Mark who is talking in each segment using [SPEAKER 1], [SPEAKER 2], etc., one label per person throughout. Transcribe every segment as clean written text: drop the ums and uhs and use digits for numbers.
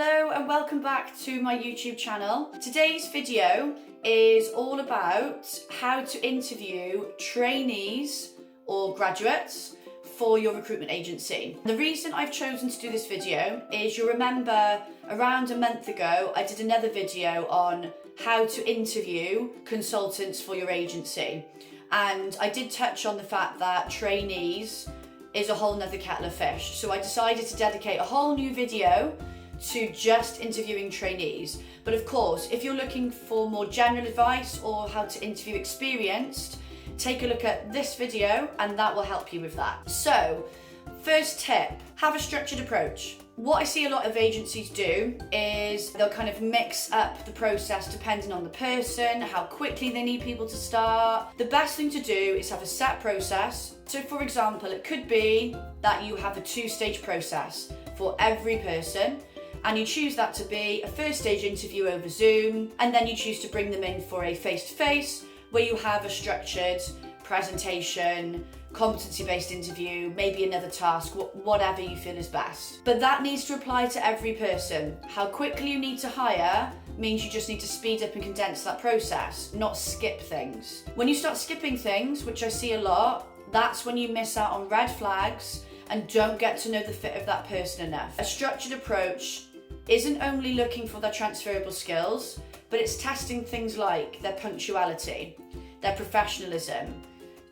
[SPEAKER 1] Hello and welcome back to my YouTube channel. Today's video is all about how to interview trainees or graduates for your recruitment agency. The reason I've chosen to do this video is you'll remember around a month ago I did another video on how to interview consultants for your agency, and I did touch on the fact that trainees is a whole nother kettle of fish. So I decided to dedicate a whole new video to just interviewing trainees. But of course, if you're looking for more general advice or how to interview experienced, take a look at this video and that will help you with that. So, first tip, have a structured approach. What I see a lot of agencies do is they'll kind of mix up the process depending on the person, how quickly they need people to start. The best thing to do is have a set process. So for example, it could be that you have a 2-stage process for every person, and you choose that to be a first stage interview over Zoom, and then you choose to bring them in for a face-to-face where you have a structured presentation, competency-based interview, maybe another task, whatever you feel is best. But that needs to apply to every person. How quickly you need to hire means you just need to speed up and condense that process, not skip things. When you start skipping things, which I see a lot, that's when you miss out on red flags and don't get to know the fit of that person enough. A structured approach isn't only looking for their transferable skills, but it's testing things like their punctuality, their professionalism.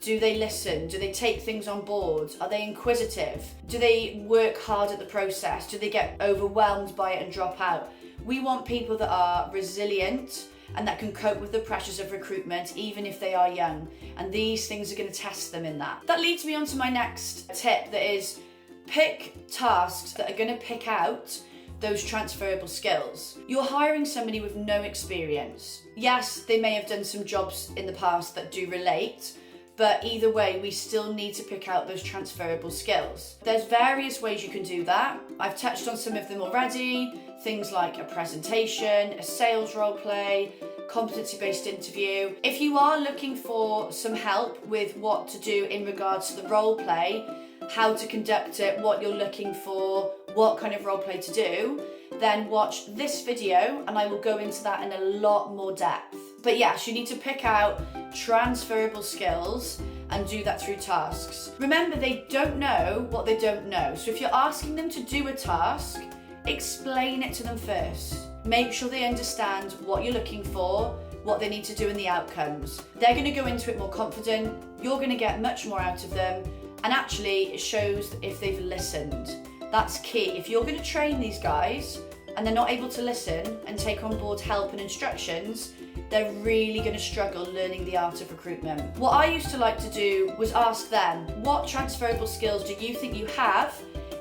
[SPEAKER 1] Do they listen? Do they take things on board? Are they inquisitive? Do they work hard at the process? Do they get overwhelmed by it and drop out? We want people that are resilient and that can cope with the pressures of recruitment even if they are young. And these things are going to test them in that. That leads me on to my next tip, that is pick tasks that are going to pick out those transferable skills. You're hiring somebody with no experience. Yes, they may have done some jobs in the past that do relate, but either way, we still need to pick out those transferable skills. There's various ways you can do that. I've touched on some of them already. Things like a presentation, a sales role play, competency-based interview. If you are looking for some help with what to do in regards to the role play, how to conduct it, what you're looking for, what kind of role play to do, then watch this video and I will go into that in a lot more depth. But yes, you need to pick out transferable skills and do that through tasks. Remember, they don't know what they don't know. So if you're asking them to do a task, explain it to them first. Make sure they understand what you're looking for, what they need to do and the outcomes. They're going to go into it more confident, you're going to get much more out of them, and actually it shows if they've listened. That's key. If you're going to train these guys and they're not able to listen and take on board help and instructions, they're really going to struggle learning the art of recruitment. What I used to like to do was ask them, what transferable skills do you think you have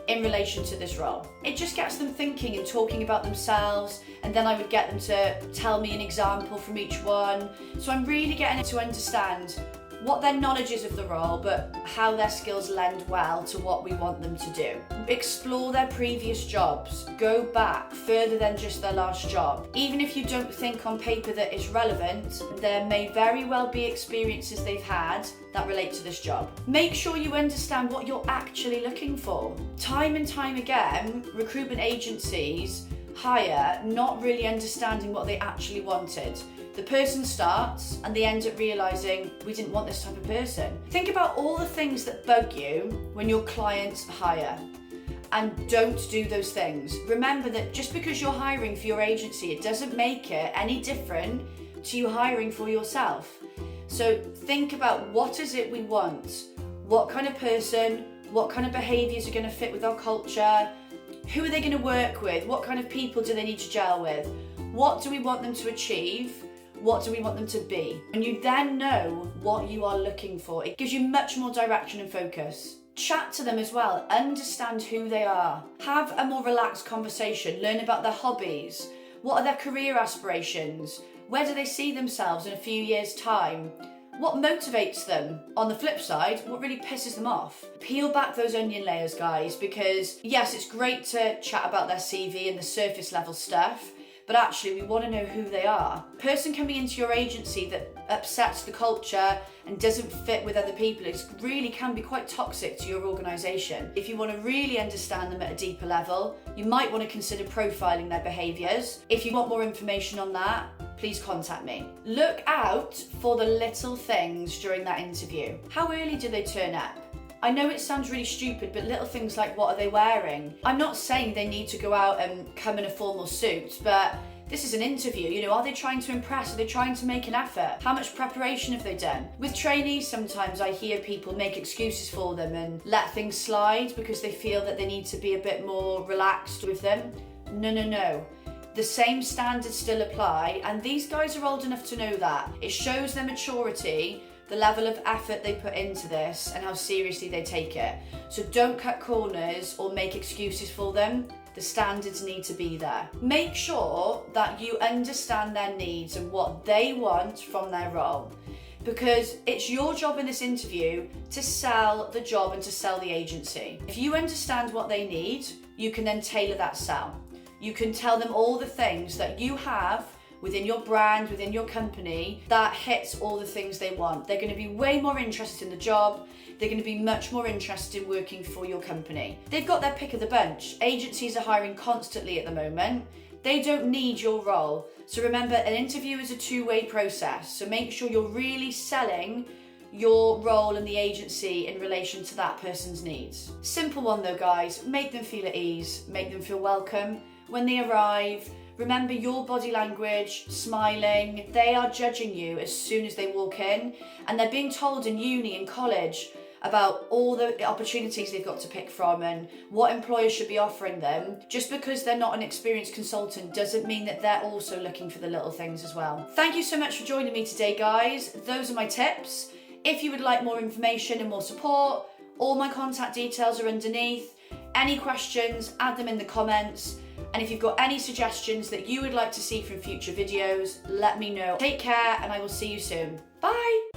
[SPEAKER 1] in relation to this role? It just gets them thinking and talking about themselves, and then I would get them to tell me an example from each one. So I'm really getting to understand what their knowledge is of the role, but how their skills lend well to what we want them to do. Explore their previous jobs. Go back further than just their last job. Even if you don't think on paper that it's relevant, there may very well be experiences they've had that relate to this job. Make sure you understand what you're actually looking for. Time and time again, recruitment agencies hire not really understanding what they actually wanted. The person starts and they end up realising, we didn't want this type of person. Think about all the things that bug you when your clients hire, and don't do those things. Remember that just because you're hiring for your agency, it doesn't make it any different to you hiring for yourself. So think about, what is it we want? What kind of person, what kind of behaviours are going to fit with our culture? Who are they going to work with? What kind of people do they need to gel with? What do we want them to achieve? What do we want them to be? And you then know what you are looking for. It gives you much more direction and focus. Chat to them as well. Understand who they are. Have a more relaxed conversation. Learn about their hobbies. What are their career aspirations? Where do they see themselves in a few years' time? What motivates them? On the flip side, what really pisses them off? Peel back those onion layers, guys, because yes, it's great to chat about their CV and the surface level stuff, but actually we want to know who they are. A person coming into your agency that upsets the culture and doesn't fit with other people, it really can be quite toxic to your organisation. If you want to really understand them at a deeper level, you might want to consider profiling their behaviours. If you want more information on that, please contact me. Look out for the little things during that interview. How early do they turn up? I know it sounds really stupid, but little things like what are they wearing? I'm not saying they need to go out and come in a formal suit, but this is an interview, you know, are they trying to impress? Are they trying to make an effort? How much preparation have they done? With trainees, sometimes I hear people make excuses for them and let things slide because they feel that they need to be a bit more relaxed with them. No. The same standards still apply, and these guys are old enough to know that. It shows their maturity, the level of effort they put into this, and how seriously they take it. So don't cut corners or make excuses for them. The standards need to be there. Make sure that you understand their needs and what they want from their role, because it's your job in this interview to sell the job and to sell the agency. If you understand what they need, you can then tailor that sell. You can tell them all the things that you have within your brand, within your company, that hits all the things they want. They're going to be way more interested in the job. They're going to be much more interested in working for your company. They've got their pick of the bunch. Agencies are hiring constantly at the moment. They don't need your role. So remember, an interview is a two-way process. So make sure you're really selling your role in the agency in relation to that person's needs. Simple one though, guys. Make them feel at ease. Make them feel welcome. When they arrive, remember your body language, smiling. They are judging you as soon as they walk in, and they're being told in uni and college about all the opportunities they've got to pick from and what employers should be offering them. Just because they're not an experienced consultant doesn't mean that they're also looking for the little things as well. Thank you so much for joining me today, guys. Those are my tips. If you would like more information and more support, all my contact details are underneath. Any questions, add them in the comments. And if you've got any suggestions that you would like to see from future videos, let me know. Take care, and I will see you soon. Bye!